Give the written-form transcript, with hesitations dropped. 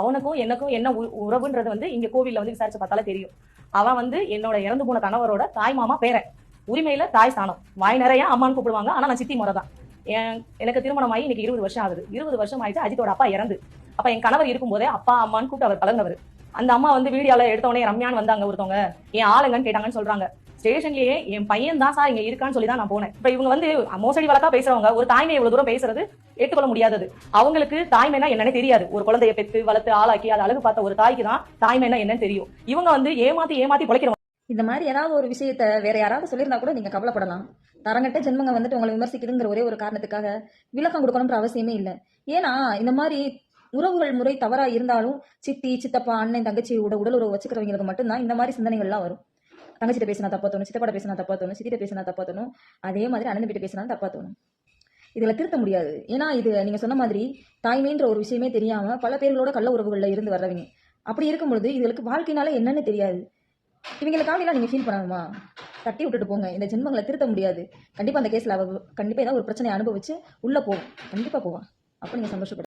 அவனுக்கும் எனக்கும் என்ன உறவுன்றது வந்து இங்க கோவில்ல வந்து விசாரிச்சு பார்த்தாலே தெரியும். அவன் வந்து என்னோட இறந்து போன கணவரோட தாய் மாமா பேரன். உரிமையில தாய் ஸ்தானம். வாய் நிறைய அம்மான்னு கூப்பிடுவாங்க. ஆனா நான் சித்தி முறை தான். எனக்கு திருமணம் ஆகி இன்னைக்கு 20 வருஷம் ஆகுது. 20 வருஷம் ஆயிடுச்சு அஜித்தோட அப்பா இறந்து. அப்ப என் கணவர் இருக்கும்போதே அப்பா அம்மான்னு கூப்பிட்டு அவர் பழந்தவர். அந்த அம்மா வந்து வீடியோல எடுத்தவொடனே ரம்யான்னு வந்தாங்க ஒருத்தவங்க. என் ஆளுங்கன்னு கேட்டாங்கன்னு சொல்றாங்க. ஸ்டேஷன்லயே என் பையன் தான் சார் இங்க இருக்கான்னு சொல்லி தான் நான் போனேன். இப்ப இவங்க வந்து மோசடி வழக்கா பேசுறவங்க ஒரு தாய்மை இவ்வளவு தூரம் பேசுறது ஏற்றுக்கொள்ள முடியாதது. அவங்களுக்கு தாய்மைனா என்னன்னு தெரியாது. ஒரு குழந்தைய பெத்து வளர்த்து ஆளாக்கி அதை அழகு பார்த்த ஒரு தாய்க்கு தான் தாய்மைனா என்னன்னு தெரியும். இவங்க வந்து ஏமாத்தி ஏமாத்தி பொழைக்கிறவங்க. இந்த மாதிரி ஏதாவது ஒரு விஷயத்த வேற யாராவது சொல்லியிருந்தா கூட நீங்க கவலைப்படலாம். தரங்கட்ட ஜென்மங்க வந்துட்டு உங்களை விமர்சிக்குதுங்கிற ஒரே ஒரு காரணத்துக்காக விளக்கம் கொடுக்கணும்ன்ற அவசியமே இல்லை. ஏன்னா இந்த மாதிரி உறவுகள் முறை தவறா இருந்தாலும் சித்தி சித்தப்பா அண்ணன் தங்கச்சியோட உடல் உறவு வச்சுக்கிறவங்களுக்கு மட்டும்தான் இந்த மாதிரி சிந்தனைகள்லாம் வரும். தங்கச்சிட்ட பேசினா தப்பா தோணும், சித்தப்பாட பேசினா தப்பா தோணும், சித்திட்ட பேசினா தப்பா தோணும், அதே மாதிரி அண்ணன் கிட்ட பேசினா தப்பா தோணும். இதுல திருத்த முடியாது. ஏன்னா இது நீங்க சொன்ன மாதிரி தாய்மைன்ற ஒரு விஷயமே தெரியாம பல பேர்களோட கள்ள உறவுகள்ல இருந்து வர்றவங்க. அப்படி இருக்கும் பொழுது இதுகளுக்கு வாழ்க்கைனால என்னன்னு தெரியாது. இவங்களுக்காக நீங்க ஃபீல் பண்ணணுமா? தட்டி விட்டுட்டு போங்க. இந்த ஜென்மங்களை திருத்த முடியாது. கண்டிப்பா அந்த கேஸ்ல அவ கண்டிப்பா ஏதாவது ஒரு பிரச்சனையை அனுபவிச்சு உள்ள போவோம். கண்டிப்பா போவான். அப்ப நீங்க சந்தோஷப்படும்.